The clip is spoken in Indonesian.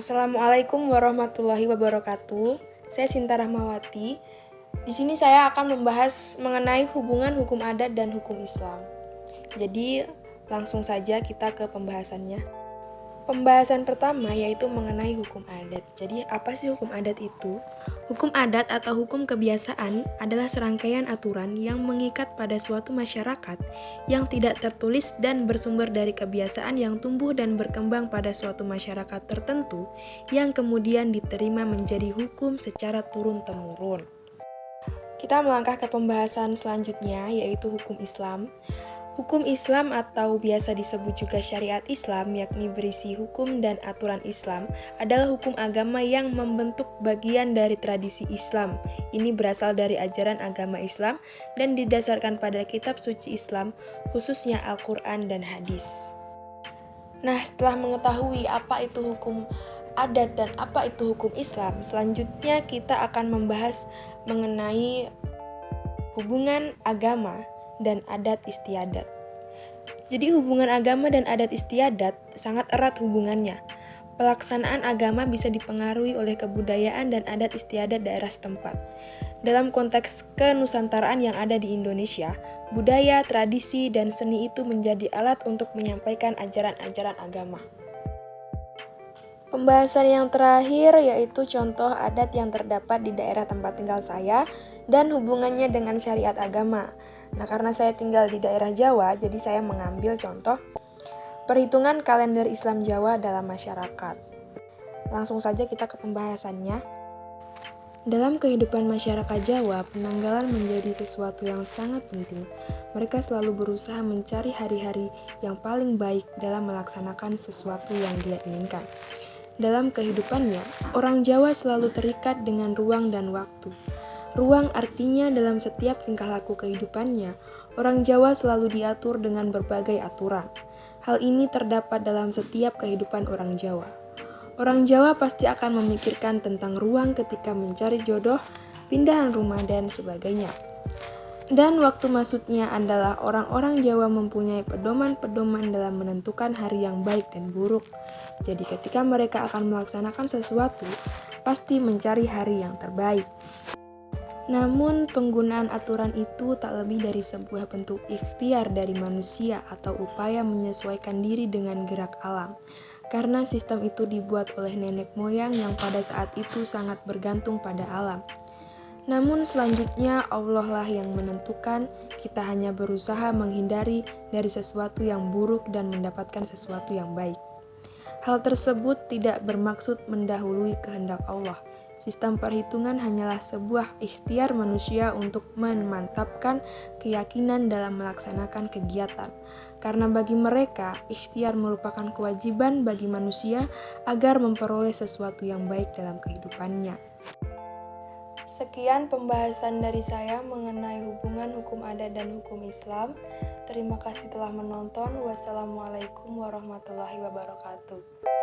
Assalamualaikum warahmatullahi wabarakatuh. Saya Sinta Rahmawati. Di sini saya akan membahas mengenai hubungan hukum adat dan hukum Islam. Jadi, langsung saja kita ke pembahasannya. Pembahasan pertama yaitu mengenai hukum adat. Jadi, apa sih hukum adat itu? Hukum adat atau hukum kebiasaan adalah serangkaian aturan yang mengikat pada suatu masyarakat yang tidak tertulis dan bersumber dari kebiasaan yang tumbuh dan berkembang pada suatu masyarakat tertentu yang kemudian diterima menjadi hukum secara turun-temurun. Kita melangkah ke pembahasan selanjutnya yaitu hukum Islam. Hukum Islam atau biasa disebut juga syariat Islam, yakni berisi hukum dan aturan Islam, adalah hukum agama yang membentuk bagian dari tradisi Islam. Ini berasal dari ajaran agama Islam dan didasarkan pada kitab suci Islam, khususnya Al-Quran dan hadis. Nah, setelah mengetahui apa itu hukum adat dan apa itu hukum Islam, selanjutnya kita akan membahas mengenai hubungan agama dan adat istiadat. Jadi hubungan agama dan adat istiadat sangat erat hubungannya. Pelaksanaan agama bisa dipengaruhi oleh kebudayaan dan adat istiadat daerah setempat. Dalam konteks kenusantaraan yang ada di Indonesia, budaya, tradisi, dan seni itu menjadi alat untuk menyampaikan ajaran-ajaran agama. Pembahasan yang terakhir yaitu contoh adat yang terdapat di daerah tempat tinggal saya dan hubungannya dengan syariat agama. Nah, karena saya tinggal di daerah Jawa, jadi saya mengambil contoh perhitungan kalender Islam Jawa dalam masyarakat. Langsung saja kita ke pembahasannya. Dalam kehidupan masyarakat Jawa, penanggalan menjadi sesuatu yang sangat penting. Mereka selalu berusaha mencari hari-hari yang paling baik dalam melaksanakan sesuatu yang dia inginkan. Dalam kehidupannya, orang Jawa selalu terikat dengan ruang dan waktu. Ruang artinya dalam setiap tingkah laku kehidupannya, orang Jawa selalu diatur dengan berbagai aturan. Hal ini terdapat dalam setiap kehidupan orang Jawa. Orang Jawa pasti akan memikirkan tentang ruang ketika mencari jodoh, pindahan rumah, dan sebagainya. Dan waktu maksudnya adalah orang-orang Jawa mempunyai pedoman-pedoman dalam menentukan hari yang baik dan buruk. Jadi ketika mereka akan melaksanakan sesuatu, pasti mencari hari yang terbaik. Namun, penggunaan aturan itu tak lebih dari sebuah bentuk ikhtiar dari manusia atau upaya menyesuaikan diri dengan gerak alam. Karena sistem itu dibuat oleh nenek moyang yang pada saat itu sangat bergantung pada alam. Namun selanjutnya Allah lah yang menentukan, kita hanya berusaha menghindari dari sesuatu yang buruk dan mendapatkan sesuatu yang baik. Hal tersebut tidak bermaksud mendahului kehendak Allah. Sistem perhitungan hanyalah sebuah ikhtiar manusia untuk memantapkan keyakinan dalam melaksanakan kegiatan. Karena bagi mereka, ikhtiar merupakan kewajiban bagi manusia agar memperoleh sesuatu yang baik dalam kehidupannya. Sekian pembahasan dari saya mengenai hubungan hukum adat dan hukum Islam. Terima kasih telah menonton. Wassalamualaikum warahmatullahi wabarakatuh.